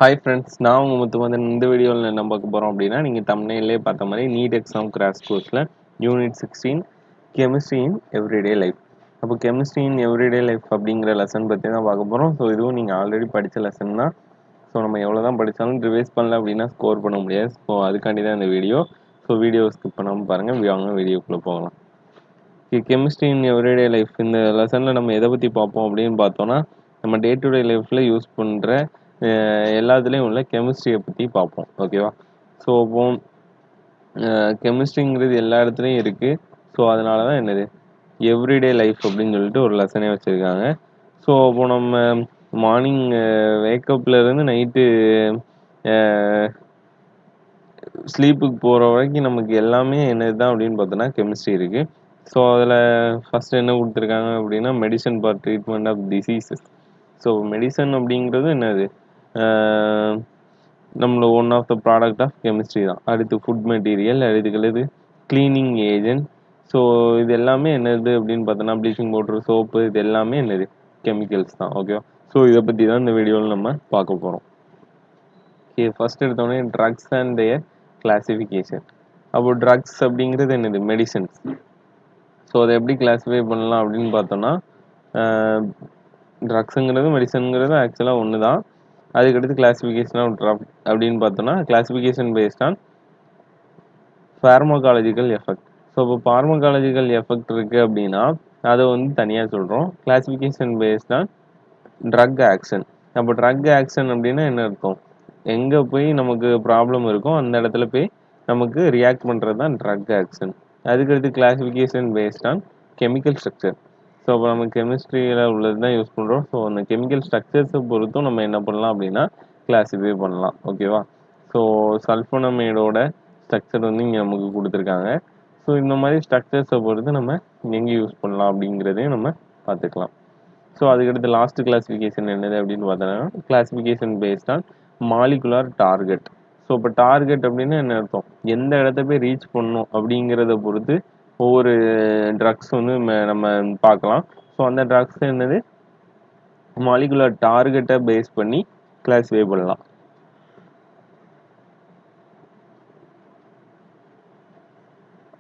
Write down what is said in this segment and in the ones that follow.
Hi friends, நான் உங்கள் முத்துமதன். இந்த வீடியோவில் என்ன பார்க்க போகிறோம் அப்படின்னா, நீங்கள் தம்ப்நெயிலே பார்த்த மாதிரி நீட் எக்ஸாம் கிராஷ் கோர்ஸில் unit 16 chemistry in everyday life. அப்போ கெமிஸ்ட்ரி இன் எவ்ரிடே லைஃப் அப்படிங்கிற லெசன் பற்றி தான் பார்க்க போகிறோம். ஸோ இதுவும் நீங்கள் ஆல்ரெடி படித்த லெசன் தான். ஸோ நம்ம எவ்வளோ தான் படித்தாலும் ரிவைஸ் பண்ணல அப்படின்னா ஸ்கோர் பண்ண முடியாது. ஸோ அதுக்காண்டி தான் இந்த வீடியோ. ஸோ வீடியோ ஸ்கிப் பண்ணாமல் பாருங்கள். வாங்க வீடியோக்குள்ளே போகலாம். கெமிஸ்ட்ரி இன் எவ்ரிடே லைஃப் இந்த லெசனில் நம்ம எதை பற்றி பார்ப்போம் அப்படின்னு பார்த்தோன்னா, நம்ம டே டு டே லைஃப்பில் யூஸ் பண்ணுற எல்லாத்துலேயும் உள்ள கெமிஸ்ட்ரியை பற்றி பார்ப்போம். ஓகேவா? ஸோ இப்போ கெமிஸ்ட்ரிங்கிறது எல்லா இடத்துலையும் இருக்குது. ஸோ அதனால தான் என்னது எவ்ரிடே லைஃப் அப்படின்னு சொல்லிட்டு ஒரு லெசனே வச்சுருக்காங்க. ஸோ இப்போ நம்ம மார்னிங் வேக்கப்லேருந்து நைட்டு ஸ்லீப்புக்கு போகிற வரைக்கும் நமக்கு எல்லாமே என்னது தான் அப்படின்னு பார்த்தோன்னா கெமிஸ்ட்ரி இருக்குது. ஸோ அதில் ஃபஸ்ட்டு என்ன கொடுத்துருக்காங்க அப்படின்னா, medicine for treatment of diseases. So medicine அப்படிங்கிறது என்னது, நம்மள one of the product of chemistry தான். அடுத்து ஃபுட் மெட்டீரியல், அடுத்துக்கிறது க்ளீனிங் ஏஜென்ட். ஸோ இது எல்லாமே என்னது அப்படின்னு பார்த்தோன்னா, ப்ளீச்சிங் பவுடர், சோப்பு, இது எல்லாமே என்னது கெமிக்கல்ஸ் தான். ஓகேவா? ஸோ இதை பற்றி தான் இந்த வீடியோவில் நம்ம பார்க்க போகிறோம். ஓகே, ஃபஸ்ட் எடுத்தோடனே ட்ரக்ஸ் அண்ட் தேர் கிளாசிஃபிகேஷன். அப்போ ட்ரக்ஸ் அப்படிங்கிறது என்னது, மெடிசன்ஸ். ஸோ அதை எப்படி கிளாஸிஃபை பண்ணலாம் அப்படின்னு பார்த்தோன்னா, ட்ரக்ஸுங்கிறது மெடிசனுங்கிறது ஆக்சுவலாக ஒன்று தான். அதுக்கடுத்து கிளாஸிஃபிகேஷன் ஆஃப் ட்ரக் அப்படின்னு பார்த்தோன்னா, classification based on pharmacological effect. So இப்போ ஃபார்மகாலஜிக்கல் எஃபெக்ட் இருக்குது அப்படின்னா அதை வந்து தனியாக சொல்கிறோம். Classification based on drug action. அப்போ ட்ரக் ஆக்ஷன் அப்படின்னா என்ன அர்த்தம், எங்கே போய் நமக்கு ப்ராப்ளம் இருக்கோ அந்த இடத்துல போய் நமக்கு ரியாக்ட் பண்ணுறது தான் ட்ரக் ஆக்ஷன். அதுக்கடுத்து classification based on chemical structure. So இப்போ நம்ம கெமிஸ்ட்ரியில் உள்ளது தான் யூஸ் பண்ணுறோம். ஸோ அந்த கெமிக்கல் ஸ்ட்ரக்சர்ஸை பொறுத்தும் நம்ம என்ன பண்ணலாம் அப்படின்னா கிளாஸிஃபை பண்ணலாம். ஓகேவா? ஸோ சல்ஃபோனமைடோட ஸ்ட்ரக்சர் வந்து இங்கே நமக்கு கொடுத்துருக்காங்க. ஸோ இந்த மாதிரி ஸ்ட்ரக்சர்ஸை பொறுத்து நம்ம எங்கே யூஸ் பண்ணலாம் அப்படிங்கிறதையும் நம்ம பார்த்துக்கலாம். ஸோ அதுக்கடுத்து லாஸ்ட் கிளாஸிஃபிகேஷன் என்னது அப்படின்னு பார்த்தோன்னா, classification based on molecular target. So இப்போ டார்கெட் அப்படின்னா என்ன அர்த்தம், எந்த இடத்த போய் ரீச் பண்ணணும் அப்படிங்கிறத பொறுத்து ஒவ்வொரு ட்ரக்ஸ் வந்து நம்ம பார்க்கலாம். ஸோ அந்த ட்ரக்ஸ் என்னது மாலிகுலார் டார்கெட்டை பேஸ் பண்ணி கிளாஸிஃபை பண்ணலாம்.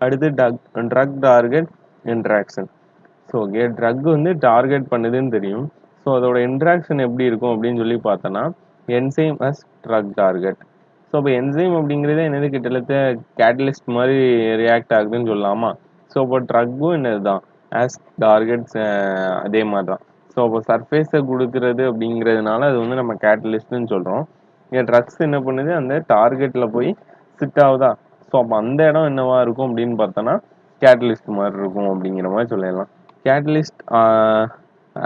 அடுத்து drug target interaction. So okay, drug வந்து டார்கெட் பண்ணுதுன்னு தெரியும். ஸோ அதோட இன்ட்ராக்ஷன் எப்படி இருக்கும் அப்படின்னு சொல்லி பார்த்தோன்னா, enzyme as drug target. So இப்போ என்சைம் அப்படிங்கிறதே என்னது, கிட்டத்தட்ட கேட்டலிஸ்ட் மாதிரி ரியாக்ட் ஆகுதுன்னு சொல்லலாமா? ஸோ இப்போ ட்ரக்கும் என்னது தான் ஆஸ் டார்கெட்ஸ் அதே மாதிரி தான். ஸோ இப்போ சர்ஃபேஸை கொடுக்கறது அப்படிங்கிறதுனால அது வந்து நம்ம கேட்டலிஸ்ட்னு சொல்கிறோம். இங்கே ட்ரக்ஸ் என்ன பண்ணுது, அந்த டார்கெட்டில் போய் சிட் ஆகுதா? ஸோ அப்போ அந்த இடம் என்னவா இருக்கும் அப்படின்னு பார்த்தோன்னா கேட்டலிஸ்ட் மாதிரி இருக்கும் அப்படிங்கிற மாதிரி சொல்லிடலாம். கேட்டலிஸ்ட்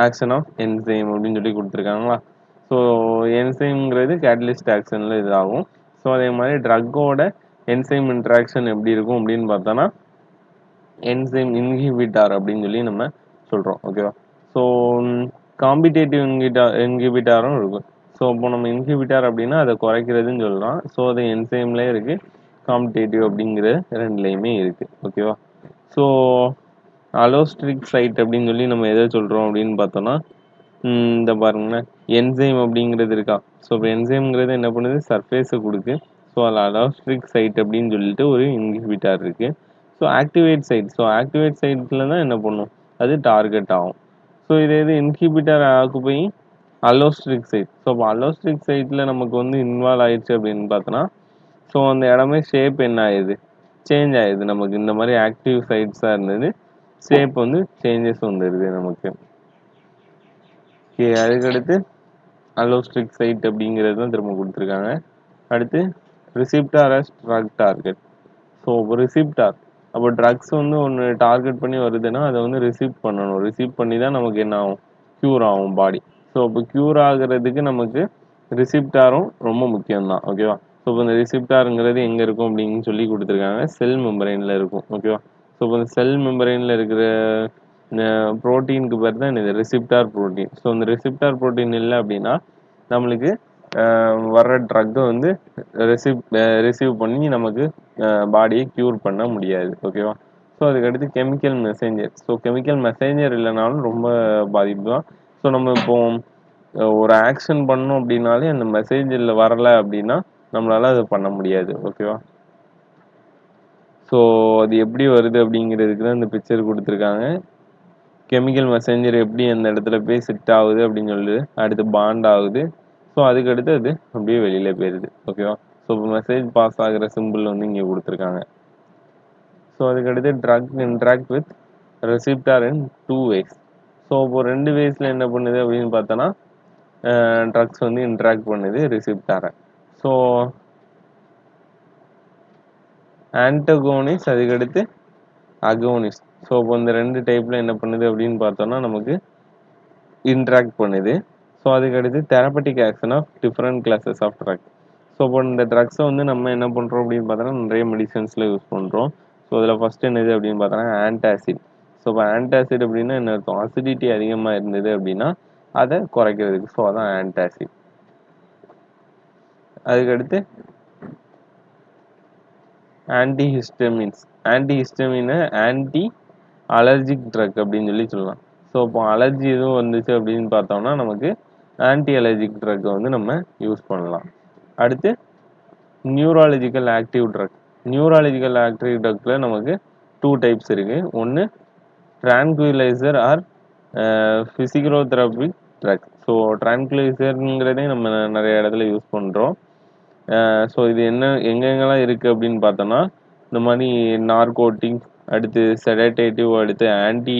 ஆக்ஷன் ஆஃப் என்சைம் அப்படின்னு சொல்லி கொடுத்துருக்காங்களா? ஸோ என்சைம்ங்கிறது கேட்டலிஸ்ட் ஆக்ஷனில் இதாகும். ஸோ அதே மாதிரி ட்ரக்கோட என்சைம் இன்ட்ராக்ஷன் எப்படி இருக்கும் அப்படின்னு பார்த்தோன்னா என்சைம் இன்ஹிபிட்டார் அப்படின்னு சொல்லி நம்ம சொல்கிறோம். ஓகேவா? ஸோ காம்பிடேட்டிவ் இன்ஹிபிட்டாரும் இருக்கும். ஸோ இப்போ நம்ம இன்ஹிபிட்டார் அப்படின்னா அதை குறைக்கிறதுன்னு சொல்லலாம். ஸோ அது என்சைம்லேயே இருக்குது, காம்பிடேட்டிவ் அப்படிங்கிற ரெண்டுலேயுமே இருக்குது. ஓகேவா? ஸோ அலோஸ்ட்ரிக் சைட் அப்படின்னு சொல்லி நம்ம எதை சொல்கிறோம் அப்படின்னு பார்த்தோன்னா, இந்த பாருங்களேன், என்சைம் அப்படிங்கிறது இருக்கா? ஸோ இப்போ என்சைம்ங்கிறது என்ன பண்ணுது, சர்ஃபேஸை கொடுக்கு. ஸோ அதில் அலோஸ்ட்ரிக் சைட் அப்படின்னு சொல்லிட்டு ஒரு இன்ஹிபிட்டார் இருக்குது. So activate site, so activate சைட்டில் தான் என்ன பண்ணும், அது டார்கெட் ஆகும். ஸோ இது inhibitor occupy allosteric site. So இப்போ அலோஸ்ட்ரிக் சைட்டில் நமக்கு வந்து இன்வால்வ் ஆயிடுச்சு அப்படின்னு பார்த்தோன்னா, ஸோ அந்த இடமே ஷேப் என்ன ஆயிடுது, சேஞ்ச் ஆயிடுது. நமக்கு இந்த மாதிரி ஆக்டிவ் சைட்ஸாக இருந்தது, ஷேப் வந்து சேஞ்சஸ் வந்துடுது நமக்கு. ஓகே, அதுக்கடுத்து அலோஸ்ட்ரிக் சைட் அப்படிங்கிறது தான் திரும்ப கொடுத்துருக்காங்க. அடுத்து ரிசிப்டார் அஸ் ட்ரக் டார்கெட். ஸோ ரிசிப்டார், அப்போ ட்ரக்ஸ் வந்து ஒன்று டார்கெட் பண்ணி வருதுன்னா அதை வந்து ரிசீவ் பண்ணணும். ரிசீவ் பண்ணி தான் நமக்கு என்ன ஆகும், க்யூர் ஆகும் பாடி. ஸோ இப்போ க்யூர் ஆகுறதுக்கு நமக்கு ரிசிப்டாரும் ரொம்ப முக்கியம்தான். ஓகேவா? ஸோ இப்போ இந்த ரிசிப்டாருங்கிறது எங்கே இருக்கும் அப்படின்னு சொல்லி கொடுத்துருக்காங்க, செல் மெம்பரைனில் இருக்கும். ஓகேவா? ஸோ இப்போ இந்த செல் மெம்பரைனில் இருக்கிற ப்ரோட்டீனுக்கு பேர் தான் இந்த ரிசிப்டார் ப்ரோட்டீன். ஸோ இந்த ரிசிப்டார் ப்ரோட்டீன் இல்லை அப்படின்னா நம்மளுக்கு வர்ற ட்ரக்கை வந்து ரிசீவ் பண்ணி நமக்கு பாடியை க்யூர் பண்ண முடியாது. ஓகேவா? ஸோ அதுக்கடுத்து chemical messenger. So chemical messenger இல்லைனாலும் ரொம்ப பாதிப்பு தான். ஸோ நம்ம இப்போ ஒரு ஆக்ஷன் பண்ணோம் அப்படின்னாலே அந்த மெசேஜில் வரலை அப்படின்னா நம்மளால அது பண்ண முடியாது. ஓகேவா? ஸோ அது எப்படி வருது அப்படிங்கிறதுக்கு தான் இந்த பிக்சர் கொடுத்துருக்காங்க. கெமிக்கல் மெசேஞ்சர் எப்படி அந்த இடத்துல போய் செட் ஆகுது அப்படின்னு சொல்லி அடுத்து பாண்ட் ஆகுது. ஸோ அதுக்கடுத்து அது அப்படியே வெளியில போயிடுது. ஓகேவா? ஸோ இப்போ மெசேஜ் பாஸ் ஆகிற சிம்பிள் வந்து இங்கே கொடுத்துருக்காங்க. ஸோ அதுக்கடுத்து drug interact with receptor in 2 ways. So இப்போ 2 வேஸில் என்ன பண்ணுது அப்படின்னு பார்த்தோன்னா ட்ரக்ஸ் வந்து இன்ட்ராக்ட் பண்ணுது ரிசிப்டாரை. ஸோ ஆன்டகோனிஸ்ட் அதுக்கடுத்து அகோனிஸ்ட். ஸோ இப்போ இந்த 2 டைப்பில் என்ன பண்ணுது அப்படின்னு பார்த்தோன்னா நமக்கு இன்ட்ராக்ட் பண்ணுது. ஸோ அதுக்கடுத்து therapeutic action of different classes of drug. So இப்போ இந்த ட்ரக்ஸை வந்து நம்ம என்ன பண்ணுறோம் அப்படின்னு பார்த்தோன்னா நிறைய மெடிசன்ஸில் யூஸ் பண்ணுறோம். ஸோ அதில் ஃபஸ்ட்டு என்னது அப்படின்னு பார்த்தோன்னா ஆன்டாசிட். ஸோ இப்போ ஆன்டாசிட் அப்படின்னா என்ன அர்த்தம்? அசிடிட்டி அதிகமாக இருந்தது அப்படின்னா அதை குறைக்கிறதுக்கு. ஸோ அதான் ஆன்டாசிட். அதுக்கடுத்து ஆன்டிஹிஸ்டமின்ஸ். ஆன்டிஹிஸ்டமினை ஆன்டி அலர்ஜிக் ட்ரக் அப்படின்னு சொல்லலாம். ஸோ இப்போ அலர்ஜி எதுவும் வந்துச்சு அப்படின்னு பார்த்தோம்னா நமக்கு ஆன்டி அலர்ஜிக் ட்ரக்கை வந்து நம்ம யூஸ் பண்ணலாம். அடுத்து neurological active drug. Neurological active ட்ரக்கில் நமக்கு 2 டைப்ஸ் இருக்குது. ஒன்று ட்ரான்குலைசர் ஆர் ஃபிசிக்கலோதெரபி ட்ரக். ஸோ ட்ரான்குலைசருங்கிறதே நம்ம நிறைய இடத்துல யூஸ் பண்ணுறோம். ஸோ இது எங்கெங்கெல்லாம் இருக்குது அப்படின்னு பார்த்தோன்னா இந்த மாதிரி நார்கோட்டிக், அடுத்து செடேட்டேட்டிவ், அடுத்து ஆன்டி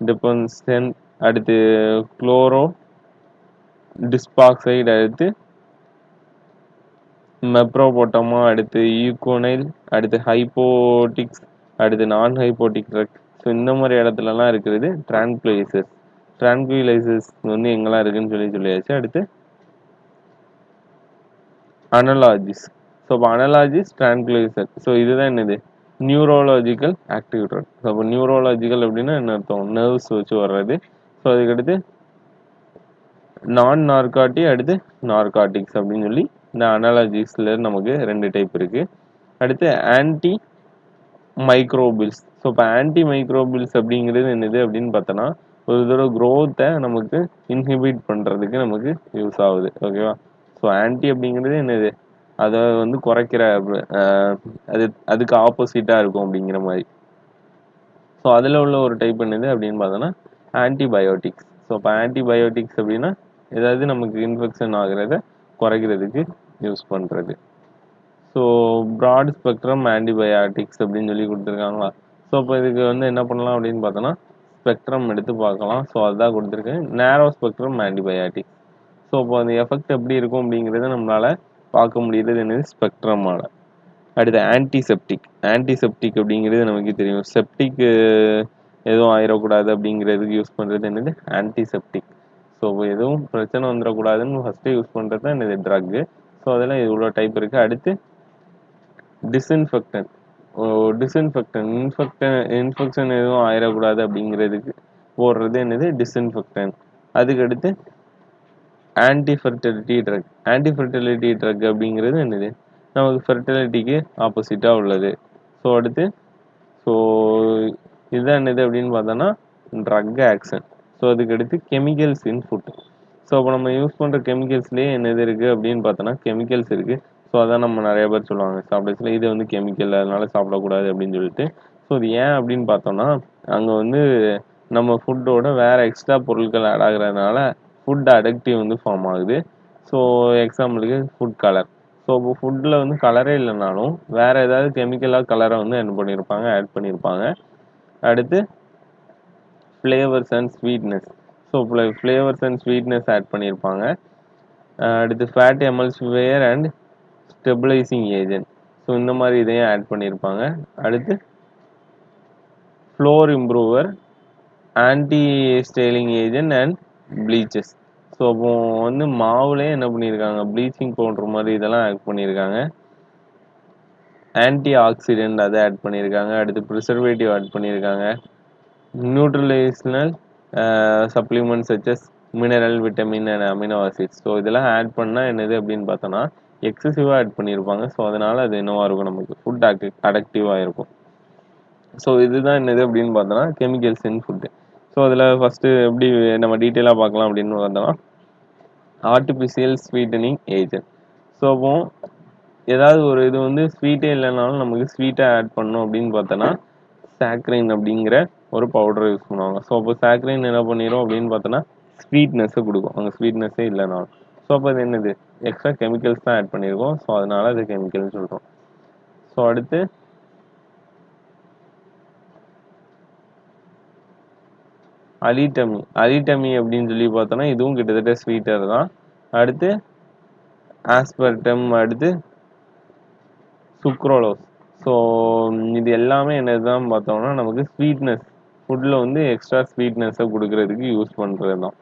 டிபென்சன், அடுத்து குளோரோ டிஸ்பாக்சைடு, அடுத்து மெப்ரோபோட்டமா, அடுத்து ஈகோனைல், அடுத்து ஹைப்போட்டிக்ஸ், அடுத்து நான் ஹைப்போட்டிக் ட்ரக். ஸோ இந்த மாதிரி இடத்துலலாம் இருக்கிறது ட்ரான்குலைசர்ஸ். ட்ரான்குலைசர்ஸ் வந்து எங்கெல்லாம் இருக்குன்னு சொல்லியாச்சு. அடுத்து அனலாஜிஸ். ஸோ இப்போ அனலாஜிஸ் ட்ரான்குலைசர். ஸோ இதுதான் என்னது? Neurological active drug. ஸோ அப்போ நியூரோலாஜிக்கல் அப்படின்னா என்ன அர்த்தம்? நர்வ்ஸ் வச்சு வர்றது. ஸோ அதுக்கடுத்து நான் நார்காட்டி, அடுத்து நார்காட்டிக்ஸ் அப்படின்னு சொல்லி இந்த அனாலஜிஸ்ல நமக்கு 2 டைப் இருக்கு. அடுத்து ஆன்டி மைக்ரோபில்ஸ். ஸோ இப்போ ஆன்டி மைக்ரோபில்ஸ் அப்படிங்கிறது என்னது அப்படின்னு பார்த்தோன்னா ஒரு இதோட க்ரோத்தை நமக்கு இன்ஹிபிட் பண்ணுறதுக்கு நமக்கு யூஸ் ஆகுது. ஓகேவா? ஸோ ஆன்டி அப்படிங்கிறது என்னது? அதை வந்து குறைக்கிற அது அதுக்கு ஆப்போசிட்டாக இருக்கும் அப்படிங்கிற மாதிரி. ஸோ அதில் உள்ள ஒரு டைப் என்னது அப்படின்னு பார்த்தோன்னா ஆன்டிபயோட்டிக்ஸ். ஸோ இப்போ ஆன்டிபயோட்டிக்ஸ் அப்படின்னா ஏதாவது நமக்கு இன்ஃபெக்ஷன் ஆகிறத குறைக்கிறதுக்கு யூஸ் பண்ணுறது. ஸோ ப்ராட் ஸ்பெக்ட்ரம் ஆன்டிபயாட்டிக்ஸ் அப்படின்னு சொல்லி கொடுத்துருக்காங்களா? ஸோ இப்போ இதுக்கு வந்து என்ன பண்ணலாம் அப்படின்னு பார்த்தோன்னா ஸ்பெக்ட்ரம் எடுத்து பார்க்கலாம். ஸோ அதுதான் கொடுத்துருக்கேன், நேரோ ஸ்பெக்ட்ரம் ஆன்டிபயாட்டிக்ஸ். ஸோ இப்போ அந்த எஃபெக்ட் எப்படி இருக்கும் அப்படிங்கிறத நம்மளால் பார்க்க முடியுறது என்னது? ஸ்பெக்ட்ரமால். அடுத்து ஆன்டிசெப்டிக். ஆன்டிசெப்டிக் அப்படிங்கிறது நமக்கு தெரியும், செப்டிக் எதுவும் ஆயிடக்கூடாது அப்படிங்கிறதுக்கு யூஸ் பண்ணுறது என்னது? ஆன்டிசெப்டிக். ஸோ எதுவும் பிரச்சனை வந்துடக்கூடாதுன்னு ஃபஸ்ட்டு யூஸ் பண்ணுறது தான் என்னது? ட்ரக்கு. ஸோ அதெல்லாம் இவ்வளோ டைப் இருக்குது. அடுத்து டிஸ்இன்ஃபெக்டன்ட். இன்ஃபெக்ஷன் எதுவும் ஆயிடக்கூடாது அப்படிங்கிறதுக்கு போடுறது என்னது? டிஸ்இன்ஃபெக்டன்ட். அதுக்கடுத்து ஆன்டிஃபெர்டிலிட்டி ட்ரக். ஆன்டிஃபெர்டிலிட்டி ட்ரக் அப்படிங்கிறது என்னது? நமக்கு ஃபெர்டிலிட்டிக்கு ஆப்போசிட்டாக உள்ளது. ஸோ அடுத்து ஸோ இதுதான் என்னது அப்படின்னு பார்த்தோன்னா ட்ரக் ஆக்ஷன். ஸோ அதுக்கடுத்து கெமிக்கல்ஸ் இன் ஃபுட். ஸோ இப்போ நம்ம யூஸ் பண்ணுற கெமிக்கல்ஸ்லேயே என்னது இருக்குது அப்படின்னு பார்த்தோன்னா கெமிக்கல்ஸ் இருக்குது. ஸோ அதான் நம்ம நிறைய பேர் சொல்லுவாங்க சாப்பிடச்சில் இது வந்து கெமிக்கல் அதனால சாப்பிடக்கூடாது அப்படின்னு சொல்லிட்டு. ஸோ இது ஏன் அப்படின்னு பார்த்தோன்னா அங்கே வந்து நம்ம ஃபுட்டோட வேறு எக்ஸ்ட்ரா பொருட்கள் ஆட் ஆகுறதுனால ஃபுட் அடக்டிவ் வந்து ஃபார்ம் ஆகுது. ஸோ எக்ஸாம்பிளுக்கு ஃபுட் கலர். ஸோ இப்போ ஃபுட்டில் வந்து கலரே இல்லைனாலும் வேறு ஏதாவது கெமிக்கலாக கலரை வந்து என்ன பண்ணியிருப்பாங்க? ஆட் பண்ணியிருப்பாங்க. அடுத்து flavours and sweetness. So flavours and sweetness add பண்ணியிருப்பாங்க. அடுத்து fat emulsifier and stabilising agent. So இந்த மாதிரி இதையும் ஆட் பண்ணியிருப்பாங்க. அடுத்து flour improver, anti staling agent and bleaches. So அப்போ வந்து மாவுலேயே என்ன பண்ணியிருக்காங்க? ப்ளீச்சிங் பவுடர் மாதிரி இதெல்லாம் ஆட் பண்ணியிருக்காங்க. ஆன்டி ஆக்சிடென்ட் அதை ஆட் பண்ணியிருக்காங்க. அடுத்து ப்ரிசர்வேட்டிவ் ஆட் பண்ணியிருக்காங்க. Nutritional supplement such as mineral, vitamin and amino acids. So இதெல்லாம் ஆட் பண்ணால் என்னது அப்படின்னு பார்த்தோன்னா எக்ஸசிவாக ஆட் பண்ணியிருப்பாங்க. ஸோ அதனால் அது என்னவாக இருக்கும்? நமக்கு ஃபுட் அடக்டிவாக இருக்கும். ஸோ இதுதான் என்னது அப்படின்னு பார்த்தோன்னா கெமிக்கல்ஸ் இன் ஃபுட்டு. ஸோ அதில் ஃபஸ்ட்டு எப்படி நம்ம டீட்டெயிலாக பார்க்கலாம் அப்படின்னு பார்த்தோன்னா ஆர்டிஃபிஷியல் ஸ்வீட்டனிங் ஏஜென்ட். ஸோ அப்போ ஏதாவது ஒரு இது வந்து ஸ்வீட்டே இல்லைனாலும் நமக்கு ஸ்வீட்டாக ஆட் பண்ணோம் அப்படின்னு பார்த்தோன்னா சாக்ரைன் அப்படிங்கிற ஒரு பவுடரை யூஸ் பண்ணுவாங்க. ஸோ அப்போ சாக்ரைன் என்ன பண்ணிடும் அப்படின்னு பார்த்தோன்னா ஸ்வீட்னஸை கொடுக்கும், அங்கே ஸ்வீட்னஸே இல்லைனாலும். ஸோ அப்போ அது என்னது, எக்ஸ்ட்ரா கெமிக்கல்ஸ் தான் ஆட் பண்ணியிருக்கோம். ஸோ அதனால அது கெமிக்கல்னு சொல்கிறோம். ஸோ அடுத்து அலிட்டமி அப்படின்னு சொல்லி பார்த்தோன்னா இதுவும் கிட்டத்தட்ட ஸ்வீட்டர் தான். அடுத்து ஆஸ்பர்டம், அடுத்து சுக்ரோலோஸ். ஸோ இது எல்லாமே என்னதுதான் பார்த்தோம்னா நமக்கு ஸ்வீட்னஸ், ஃபுட்டில் வந்து எக்ஸ்ட்ரா ஸ்வீட்னஸை கொடுக்கறதுக்கு யூஸ் பண்ணுறது தான்.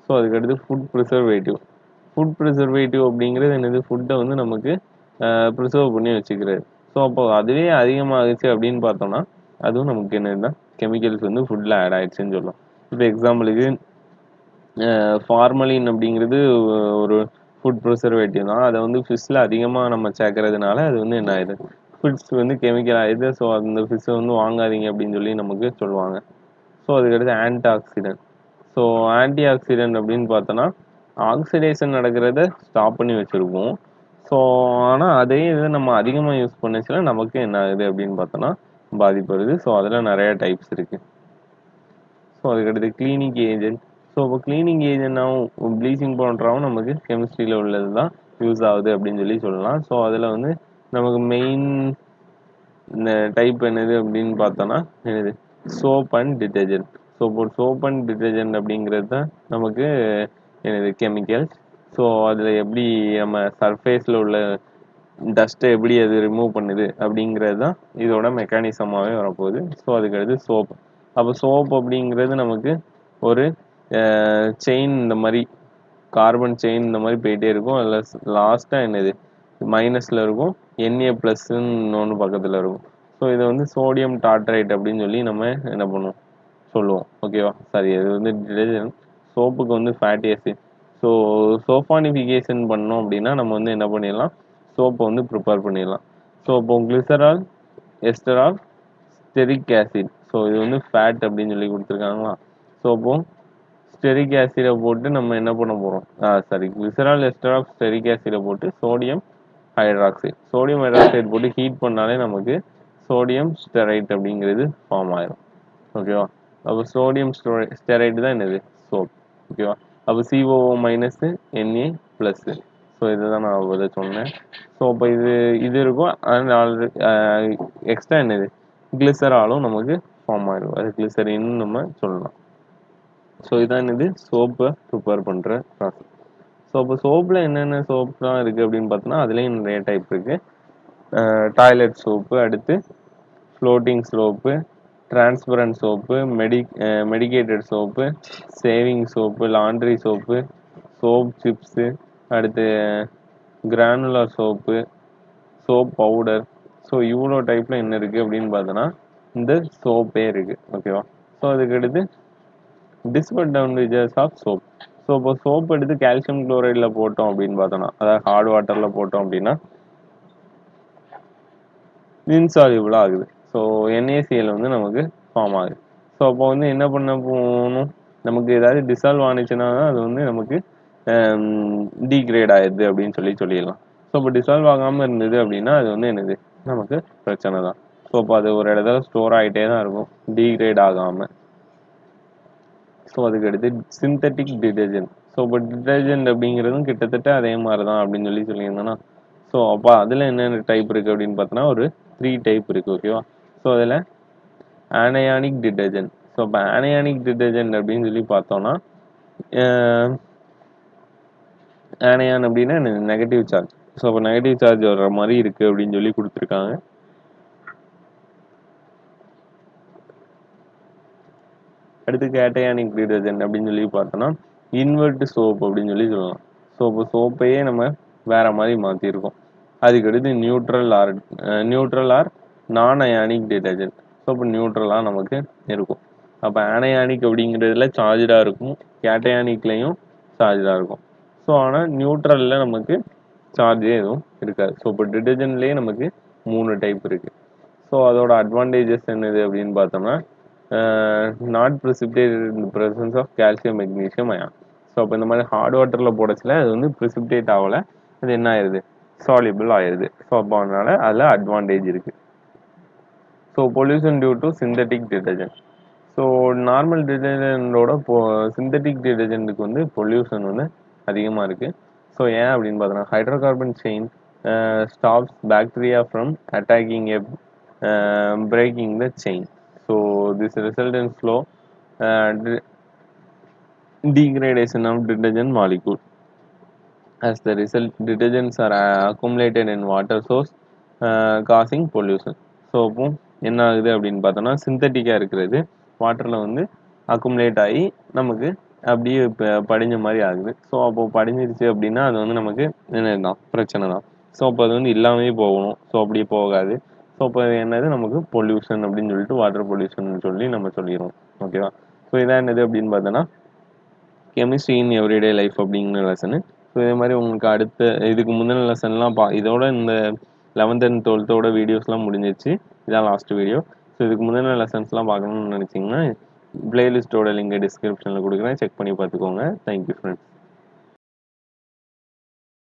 ஸோ அதுக்கடுத்து ஃபுட் ப்ரிசர்வேட்டிவ் அப்படிங்கிறது என்னது, ஃபுட்டை வந்து நமக்கு ப்ரிசர்வ் பண்ணி வச்சுக்கிறது. ஸோ அப்போ அதுவே அதிகமாகிடுச்சு அப்படின்னு பார்த்தோம்னா அதுவும் நமக்கு என்னதுதான் கெமிக்கல்ஸ் வந்து ஃபுட்டில் ஆட் ஆயிடுச்சுன்னு சொல்லலாம். இப்போ எக்ஸாம்பிளுக்கு ஃபார்மலின் அப்படிங்கிறது ஒரு ஃபுட் ப்ரிசர்வேட்டிவ் தான். அதை வந்து ஃபிஷ்ஷில் அதிகமாக நம்ம சேர்க்கறதுனால அது வந்து என்ன ஆயிடுது, ஃபிஷ் வந்து கெமிக்கல் ஆயிடுது. ஸோ அந்த ஃபிஷ்ஷை வந்து வாங்காதீங்க அப்படின்னு சொல்லி நமக்கு சொல்லுவாங்க. ஸோ அதுக்கடுத்து anti accident. So anti accident அப்படின்னு பார்த்தோன்னா ஆக்சிடேஷன் நடக்கிறத ஸ்டாப் பண்ணி வச்சுருப்போம். ஸோ ஆனால் அதே இது நம்ம அதிகமாக யூஸ் பண்ணுச்சுன்னா நமக்கு என்ன ஆகுது அப்படின்னு பார்த்தோன்னா பாதிப்பு வருது. ஸோ அதில் நிறைய டைப்ஸ் இருக்குது. ஸோ அதுக்கடுத்து கிளீனிங் ஏஜென்ட். ஸோ இப்போ கிளீனிங் ஏஜென்ட்டாகவும் ப்ளீச்சிங் பவுடராகவும் நமக்கு கெமிஸ்ட்ரியில் உள்ளது தான் யூஸ் ஆகுது அப்படின்னு சொல்லி சொல்லலாம். ஸோ அதில் வந்து நமக்கு மெயின் இந்த டைப் என்னது அப்படின்னு பார்த்தோன்னா என்னது, சோப் அண்ட் டிட்டர்ஜென்ட். ஸோ இப்போ சோப் அண்ட் டிட்டர்ஜென்ட் அப்படிங்கிறது தான் நமக்கு என்னது கெமிக்கல். ஸோ அதில் எப்படி நம்ம சர்ஃபேஸில் உள்ள டஸ்ட்டை எப்படி அது ரிமூவ் பண்ணுது அப்படிங்கிறது தான் இதோட மெக்கானிசமாகவே வரப்போகுது. ஸோ அதுக்கடுத்து சோப். அப்போ சோப் அப்படிங்கிறது நமக்கு ஒரு செயின், இந்த மாதிரி கார்பன் செயின் இந்த மாதிரி போயிட்டே இருக்கும். அதில் லாஸ்ட்டாக என்னது மைனஸில் இருக்கும், Na+ன்னு ஒன்று பக்கத்தில் இருக்கும். ஸோ இதை வந்து சோடியம் டாட்ரைட் அப்படின்னு சொல்லி நம்ம என்ன பண்ணுவோம் சொல்லுவோம். ஓகேவா, சரி. அது வந்து டிடர்ஜென்ட். சோப்புக்கு வந்து ஃபேட்டி ஆசிட். ஸோ சோஃபானிஃபிகேஷன் பண்ணோம் அப்படின்னா நம்ம வந்து என்ன பண்ணிடலாம், சோப்பை வந்து ப்ரிப்பேர் பண்ணிடலாம். ஸோ இப்போ கிளிசரால், எஸ்டரால், ஸ்டெரிக் ஆசிட். ஸோ இது வந்து ஃபேட் அப்படின்னு சொல்லி கொடுத்துருக்காங்களா. ஸோ அப்போ ஸ்டெரிக் ஆசிடை போட்டு நம்ம என்ன பண்ண போகிறோம், சாரி, கிளிசரால், எஸ்டரால், ஸ்டெரிக் ஆசிடை போட்டு சோடியம் ஹைட்ராக்சைடு போட்டு ஹீட் பண்ணாலே நமக்கு சோடியம் ஸ்டெரைட் அப்படிங்கிறது ஃபார்ம் ஆயிரும். ஓகேவா, அப்போ சோடியம் ஸ்டெரைட் தான் என்னது, சோப். ஓகேவா, அப்போ COO-Na+. ஸோ இதுதான் நான் அதை சொன்னேன். ஸோ அப்போ இது இருக்கும். அண்ட் எக்ஸ்ட்ரா என்னது கிளிசராலும் நமக்கு ஃபார்ம் ஆயிடும். அது கிளிசரின்னு நம்ம சொல்லலாம். ஸோ இதான் என்னது சோப்பை ப்ரிப்பேர் பண்ணுற ப்ராசஸ். ஸோ அப்போ சோப்பில் என்னென்ன சோப்லாம் இருக்குது அப்படின்னு பார்த்தோன்னா அதுலேயும் நிறைய டைப் இருக்குது. டாய்லெட் சோப்பு, அடுத்து floating soap, transparent soap, medicated soap, shaving soap, laundry soap, soap chips, அடுத்து granular soap, soap powder. So இவ்வளோ டைப்பில் என்ன இருக்குது அப்படின்னு பார்த்தோன்னா இந்த சோப்பே இருக்குது. ஓகேவா, ஸோ அதுக்கடுத்து டிஸ்அட்வான்டேஜஸ் ஆஃப் சோப். ஸோ இப்போ சோப் எடுத்து கால்சியம் குளோரைடில் போட்டோம் அப்படின்னு பார்த்தோன்னா, அதாவது ஹார்ட் வாட்டரில் போட்டோம் அப்படின்னா இன்சால்யூபிள் ஆகுது. ஸோ NaCl வந்து நமக்கு ஃபார்ம் ஆகுது. ஸோ அப்போ வந்து என்ன பண்ண போகணும், நமக்கு ஏதாவது டிசால்வ் ஆனிச்சுன்னா தான் அது வந்து நமக்கு டீக்ரேட் ஆயிடுது அப்படின்னு சொல்லிடலாம். ஸோ இப்போ டிசால்வ் ஆகாமல் இருந்தது அப்படின்னா அது வந்து என்னது நமக்கு பிரச்சனை தான். ஸோ அப்போ அது ஒரு இடத்துல ஸ்டோர் ஆகிட்டே தான் இருக்கும் டீக்ரேட் ஆகாமல். ஸோ அதுக்கடுத்து சிந்தட்டிக் டிடர்ஜென்ட். ஸோ இப்போ டிடர்ஜென்ட் அப்படிங்கிறதும் கிட்டத்தட்ட அதே மாதிரி தான் அப்படின்னு சொல்லியிருந்தோன்னா, ஸோ அப்போ அதில் என்னென்ன டைப் இருக்குது அப்படின்னு பார்த்தோன்னா ஒரு 3 டைப் இருக்குது. ஓகேவா, ஸோ அதில் ஆனயானிக் டிடர்ஜென்ட். ஸோ இப்போ ஆனயானிக் டிடர்ஜென்ட் அப்படின்னு சொல்லி பார்த்தோன்னா ஆனயான் அப்படின்னா நெகட்டிவ் சார்ஜ். ஸோ அப்போ நெகட்டிவ் சார்ஜ் வர்ற மாதிரி இருக்குது அப்படின்னு சொல்லி கொடுத்துருக்காங்க. அடுத்து கேட்டயானிக் டிடர்ஜென்ட் அப்படின்னு சொல்லி பார்த்தோன்னா இன்வெர்ட் சோப் அப்படின்னு சொல்லலாம். ஸோ இப்போ சோப்பையே நம்ம வேற மாதிரி மாற்றிருக்கோம். அதுக்கடுத்து நியூட்ரல் ஆர் நான் அயானிக் டிடர்ஜென்ட். ஸோ இப்போ நியூட்ரலாக நமக்கு இருக்கும். அப்போ ஆனயானிக் அப்படிங்கிறதுல சார்ஜாக இருக்கும், கேட்டயானிக்லையும் சார்ஜாக இருக்கும். ஸோ ஆனால் நியூட்ரலில் நமக்கு சார்ஜே எதுவும் இருக்காது. ஸோ இப்போ டிடர்ஜென்ட்லேயே நமக்கு 3 டைப் இருக்குது. ஸோ அதோட அட்வான்டேஜஸ் என்னது அப்படின்னு பார்த்தோம்னா not precipitate in the presence of calcium magnesium ion. So அப்போ இந்த மாதிரி ஹார்ட் வாட்டரில் போடச்சில அது வந்து ப்ரிசிபிடேட் ஆகலை, அது என்ன ஆயிடுது, சால்யூபிள் ஆயிடுது. ஸோ அப்போ அதனால அதில் அட்வான்டேஜ் இருக்குது. So pollution due to synthetic detergent. So normal டிடர்ஜென்டோட சிந்தட்டிக் டிடர்ஜென்ட்டுக்கு வந்து பொல்யூஷன் வந்து அதிகமாக இருக்குது. ஸோ ஏன் அப்படின்னு பார்த்தோன்னா hydrocarbon chain stops bacteria from attacking a breaking the chain. So this result in slow degradation of detergent molecule. As the result, detergents are accumulated in water source, causing pollution. So அப்போ என்ன ஆகுது அப்படின்னு பார்த்தோன்னா சிந்தட்டிக்காக இருக்கிறது வாட்டரில் வந்து accumulate ஆகி நமக்கு அப்படியே படிஞ்ச மாதிரி ஆகுது. ஸோ அப்போ படிஞ்சிருச்சு அப்படின்னா அது வந்து நமக்கு என்ன தான் பிரச்சனை தான். ஸோ அப்போ அது வந்து இல்லாமே போகணும். ஸோ அப்படியே போகாது. ஸோ அப்போ என்னது நமக்கு பொல்யூஷன் அப்படின்னு சொல்லிட்டு வாட்டர் பொல்யூஷன் சொல்லி நம்ம சொல்லிடுவோம். ஓகேவா? ஸோ இதான் என்னது அப்படின்னு பார்த்தோன்னா கெமிஸ்ட்ரி இன் எவ்ரிடே லைஃப் அப்படிங்கிற லெசனு. ஸோ இதே மாதிரி உங்களுக்கு அடுத்த இதுக்கு முந்தின லெசன்லாம் இதோட இந்த 11th and 12th வீடியோஸ்லாம் முடிஞ்சிருச்சு. இதான் லாஸ்ட் வீடியோ. ஸோ இதுக்கு முந்தின லெசன்ஸ்லாம் பார்க்கணும்னு நினச்சிங்கன்னா பிளேலிஸ்ட்டோட லிங்கை டிஸ்கிரிப்ஷனில் கொடுக்குறேன், செக் பண்ணி பார்த்துக்கோங்க. Thank you friends.